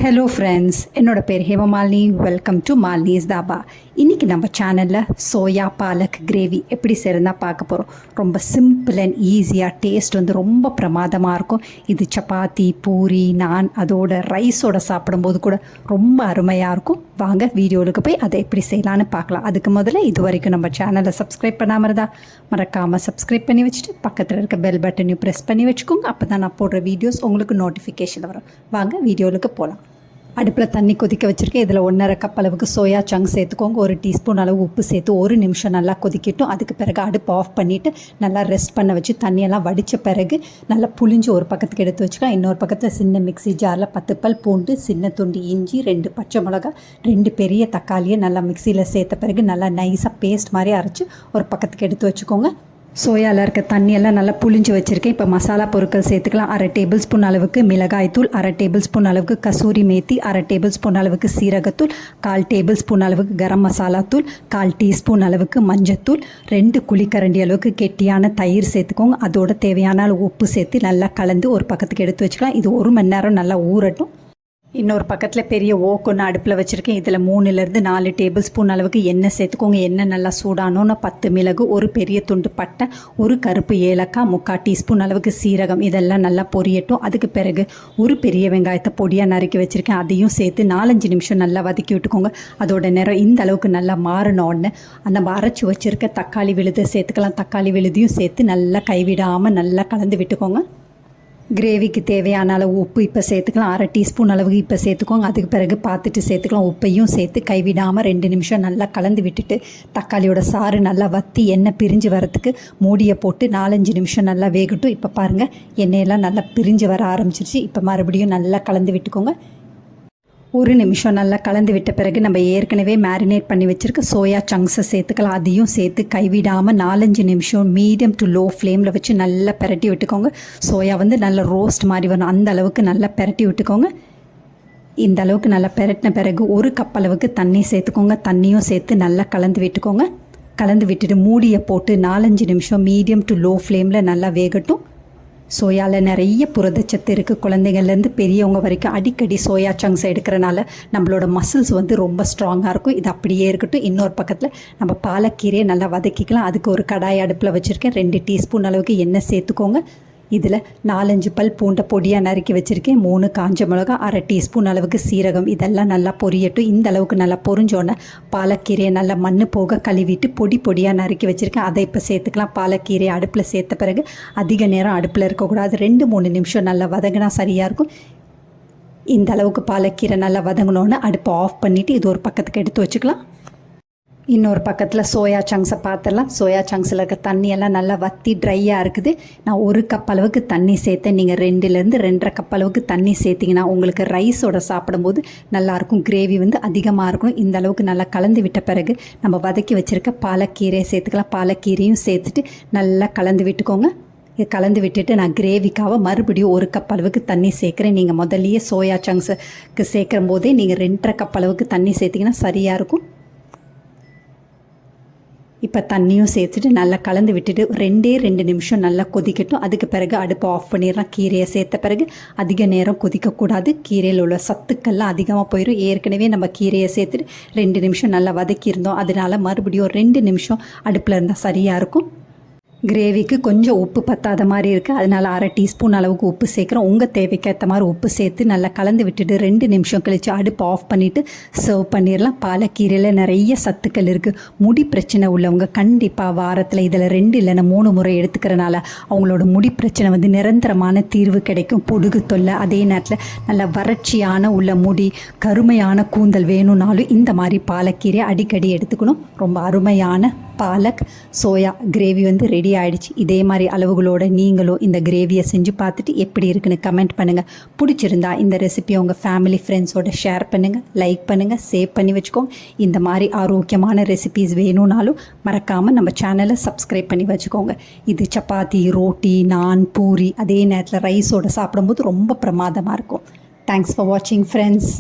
Hello friends, என்னோட பேர் Hemamalini. Welcome to Malini's dhaba. இன்றைக்கி நம்ம சேனலில் சோயா பாலக் கிரேவி எப்படி செய்யறதுனா பார்க்க போகிறோம். ரொம்ப சிம்பிள் அண்ட் ஈஸியாக, டேஸ்ட் வந்து ரொம்ப பிரமாதமாக இருக்கும். இது சப்பாத்தி, பூரி, நான் அதோட ரைஸோட சாப்பிடும்போது கூட ரொம்ப அருமையாக இருக்கும். வாங்க வீடியோவுக்கு போய் அதை எப்படி செய்யலான்னு பார்க்கலாம். அதுக்கு முதல்ல இது வரைக்கும் நம்ம சேனலை சப்ஸ்கிரைப் பண்ணாமல் இருந்தால் மறக்காமல் சப்ஸ்கிரைப் பண்ணி வச்சுட்டு பக்கத்தில் இருக்க பெல் பட்டனையும் ப்ரெஸ் பண்ணி வச்சுக்கோங்க. அப்போ தான் நான் போடுற வீடியோஸ் உங்களுக்கு நோட்டிஃபிகேஷன் வரும். வாங்க வீடியோவுக்கு போகலாம். அடுப்பில் தண்ணி கொதிக்க வச்சுருக்கேன். இதில் 1.5 கப் அளவுக்கு சோயா சங்க் சேர்த்துக்கோங்க. 1 டீஸ்பூன் அளவு உப்பு சேர்த்து 1 நிமிஷம் நல்லா கொதிக்கட்டும். அதுக்கு பிறகு அடுப்பு ஆஃப் பண்ணிவிட்டு நல்லா ரெஸ்ட் பண்ண வச்சு தண்ணியெல்லாம் வடித்த பிறகு நல்லா புளிஞ்சு ஒரு பக்கத்துக்கு எடுத்து வச்சுக்கலாம். இன்னொரு பக்கத்தில் சின்ன மிக்ஸி ஜாரில் 10 பல் பூண்டு, சின்ன துண்டு இஞ்சி, 2 பச்சை மிளகாய், 2 பெரிய தக்காளியை நல்லா மிக்சியில் சேர்த்த பிறகு நல்லா நைஸாக பேஸ்ட் மாதிரி அரைச்சி ஒரு பக்கத்துக்கு எடுத்து வச்சுக்கோங்க. சோயாவில் இருக்க தண்ணியெல்லாம் நல்லா புளிஞ்சு வச்சுருக்கேன். இப்போ மசாலா பொருட்கள் சேர்த்துக்கலாம். 1/2 டேபிள் ஸ்பூன் அளவுக்கு மிளகாய்த்தூள், 1/2 டேபிள் ஸ்பூன் அளவுக்கு கசூரி மேத்தி, 1/2 டேபிள் ஸ்பூன் அளவுக்கு சீரகத்தூள், 1/4 டேபிள் ஸ்பூன் அளவுக்கு கரம் மசாலா தூள், 1/4 டீஸ்பூன் அளவுக்கு மஞ்சத்தூள், 2 குழிக்கரண்டி அளவுக்கு கெட்டியான தயிர் சேர்த்துக்கோங்க. அதோட தேவையான அளவு உப்பு சேர்த்து நல்லா கலந்து ஒரு பக்கத்துக்கு எடுத்து வச்சுக்கலாம். இது 1 மணி நேரம் நல்லா ஊறட்டும். இன்னொரு பக்கத்தில் பெரிய ஓக்கொன்று அடுப்பில் வச்சுருக்கேன். இதில் 3லேருந்து 4 டேபிள் ஸ்பூன் அளவுக்கு எண்ணெய் சேர்த்துக்கோங்க. எண்ணெய் நல்லா சூடானோன்னு 10 மிளகு, 1 பெரிய துண்டு பட்டை, 1 கருப்பு ஏலக்காய், 3/4 டீஸ்பூன் அளவுக்கு சீரகம், இதெல்லாம் நல்லா பொரியட்டும். அதுக்கு பிறகு 1 பெரிய வெங்காயத்தை பொடியாக நறுக்கி வச்சுருக்கேன். அதையும் சேர்த்து 4-5 நிமிஷம் நல்லா வதக்கி விட்டுக்கோங்க. அதோட நேரம் இந்த அளவுக்கு நல்லா மாறினோடனே நம்ம அரைச்சி வச்சுருக்க தக்காளி விழுதை சேர்த்துக்கலாம். தக்காளி விழுதையும் சேர்த்து நல்லா கைவிடாமல் நல்லா கலந்து விட்டுக்கோங்க. கிரேவிக்கு தேவையான அளவு உப்பு இப்போ சேர்த்துக்கலாம். 1/2 டீஸ்பூன் அளவுக்கு இப்போ சேர்த்துக்கோங்க. அதுக்கு பிறகு பார்த்துட்டு சேர்த்துக்கலாம். உப்பையும் சேர்த்து கைவிடாமல் 2 நிமிஷம் நல்லா கலந்து விட்டுட்டு தக்காளியோட சாறு நல்லா வற்றி எண்ணெய் பிரிஞ்சு வரத்துக்கு மூடியை போட்டு 4-5 நிமிஷம் நல்லா வேகட்டும். இப்போ பாருங்கள், எண்ணெயெல்லாம் நல்லா பிரிஞ்சு வர ஆரம்பிச்சிருச்சு. இப்போ மறுபடியும் நல்லா கலந்து விட்டுக்கோங்க. 1 நிமிஷம் நல்லா கலந்து விட்ட பிறகு நம்ம ஏற்கனவே மேரினேட் பண்ணி வச்சுருக்க சோயா சங்க்ஸை சேர்த்துக்கலாம். அதையும் சேர்த்து கைவிடாமல் 4-5 நிமிஷம் மீடியம் டு லோ ஃப்ளேமில் வச்சு நல்லா பெரட்டி விட்டுக்கோங்க. சோயா வந்து நல்லா ரோஸ்ட் மாதிரி வரும், அந்த அளவுக்கு நல்லா பெரட்டி விட்டுக்கோங்க. இந்த அளவுக்கு நல்லா பெரட்டின பிறகு 1 கப் அளவுக்கு தண்ணி சேர்த்துக்கோங்க. தண்ணியும் சேர்த்து நல்லா கலந்து விட்டுக்கோங்க. கலந்து விட்டுட்டு மூடியை போட்டு 4-5 நிமிஷம் மீடியம் டு லோ ஃப்ளேமில் நல்லா வேகட்டும். சோயாவில் நிறைய புரதச்சத்து இருக்குது. குழந்தைங்கள்லேருந்து பெரியவங்க வரைக்கும் அடிக்கடி சோயா சங்க்ஸ் எடுக்கிறனால நம்மளோட மசில்ஸ் வந்து ரொம்ப ஸ்ட்ராங்காக இருக்கும். இது அப்படியே இருக்கட்டும். இன்னொரு பக்கத்தில் நம்ம பாலக்கீரையை நல்லா வதக்கிக்கலாம். அதுக்கு ஒரு கடாய் அடுப்பில் வச்சுருக்கேன். 2 டீஸ்பூன் அளவுக்கு எண்ணெய் சேர்த்துக்கோங்க. இதில் 4-5 பல் பூண்டை பொடியாக நறுக்கி வச்சுருக்கேன். 3 காஞ்ச மிளகா, 1/2 டீஸ்பூன் அளவுக்கு சீரகம், இதெல்லாம் நல்லா பொரியட்டும். இந்த அளவுக்கு நல்லா பொரிஞ்சோன்னே பாலக்கீரையை நல்லா மண் போக கழுவிட்டு பொடியாக நறுக்கி வச்சுருக்கேன். அதை இப்போ சேர்த்துக்கலாம். பாலக்கீரையை அடுப்பில் சேர்த்த பிறகு அதிக நேரம் அடுப்பில் இருக்கக்கூடாது. 2-3 நிமிஷம் நல்லா வதங்கினா சரியாக இருக்கும். இந்த அளவுக்கு பாலக்கீரை நல்லா வதங்கினோன்னே அடுப்பை ஆஃப் பண்ணிவிட்டு இது ஒரு பக்கத்துக்கு எடுத்து வச்சுக்கலாம். இன்னொரு பக்கத்தில் சோயா சங்க்ஸை பார்த்துடலாம். சோயா சங்க்ஸில் இருக்க தண்ணியெல்லாம் நல்லா வற்றி ட்ரையாக இருக்குது. நான் 1 கப் அளவுக்கு தண்ணி சேர்த்தேன். நீங்கள் 2லேருந்து 2.5 கப் அளவுக்கு தண்ணி சேர்த்திங்கன்னா உங்களுக்கு ரைஸோட சாப்பிடும்போது நல்லாயிருக்கும். கிரேவி வந்து அதிகமாக இருக்கணும். இந்த அளவுக்கு நல்லா கலந்து விட்ட பிறகு நம்ம வதக்கி வச்சுருக்க பாலக்கீரையை சேர்த்துக்கலாம். பாலக்கீரையும் சேர்த்துட்டு நல்லா கலந்து விட்டுக்கோங்க. இது கலந்து விட்டுட்டு நான் கிரேவிக்காக மறுபடியும் 1 கப் அளவுக்கு தண்ணி சேர்க்குறேன். நீங்கள் முதல்லையே சோயா சங்க்ஸுக்கு சேர்க்குற போதே நீங்கள் 2.5 கப் அளவுக்கு தண்ணி சேர்த்திங்கன்னா சரியாக இருக்கும். இப்போ தண்ணியும் சேர்த்துட்டு நல்லா கலந்து விட்டுட்டு 2 நிமிஷம் நல்லா கொதிக்கட்டும். அதுக்கு பிறகு அடுப்பை ஆஃப் பண்ணிடலாம். கீரையை சேர்த்த பிறகு அதிக நேரம் கொதிக்கக்கூடாது. கீரையில் உள்ள சத்துக்கள்லாம் அதிகமாக போயிடும். ஏற்கனவே நம்ம கீரையை சேர்த்துட்டு 2 நிமிஷம் நல்லா வதக்கியிருந்தோம். அதனால் மறுபடியும் 2 நிமிஷம் அடுப்பில் இருந்தால் சரியாக இருக்கும். கிரேவிக்கு கொஞ்சம் உப்பு பத்தாத மாதிரி இருக்குது, அதனால் 1/2 டீஸ்பூன் அளவுக்கு உப்பு சேர்க்குறோம். உங்கள் தேவைக்கேற்ற மாதிரி உப்பு சேர்த்து நல்லா கலந்து விட்டுட்டு 2 நிமிஷம் கழித்து அடுப்பு ஆஃப் பண்ணிவிட்டு சர்வ் பண்ணிடலாம். பாலக்கீரையில் நிறைய சத்துக்கள் இருக்குது. முடி பிரச்சனை உள்ளவங்க கண்டிப்பாக வாரத்தில் இதில் 2 இல்லைன்னா 3 முறை எடுத்துக்கிறனால அவங்களோட முடி பிரச்சனை வந்து நிரந்தரமான தீர்வு கிடைக்கும். பொடுகு தொல்லை, அதே நேரத்தில் நல்ல வறட்சியான உள்ள முடி, கருமையான கூந்தல் வேணும்னாலும் இந்த மாதிரி பாலக்கீரை அடிக்கடி எடுத்துக்கணும். ரொம்ப அருமையான பாலக் சோயா கிரேவி வந்து ரெடி ஆகிடுச்சு. இதே மாதிரி அளவுகளோடு நீங்களும் இந்த கிரேவியை செஞ்சு பார்த்துட்டு எப்படி இருக்குன்னு கமெண்ட் பண்ணுங்கள். பிடிச்சிருந்தா இந்த ரெசிபியை உங்கள் ஃபேமிலி ஃப்ரெண்ட்ஸோடு ஷேர் பண்ணுங்கள், லைக் பண்ணுங்கள், சேவ் பண்ணி வச்சுக்கோங்க. இந்த மாதிரி ஆரோக்கியமான ரெசிபீஸ் வேணும்னாலும் மறக்காமல் நம்ம சேனலை சப்ஸ்கிரைப் பண்ணி வச்சுக்கோங்க. இது சப்பாத்தி, ரோட்டி, நான், பூரி, அதே நேரத்தில் ரைஸோடு சாப்பிடும்போது ரொம்ப பிரமாதமாக இருக்கும். தேங்க்ஸ் ஃபார் வாட்சிங் ஃப்ரெண்ட்ஸ்.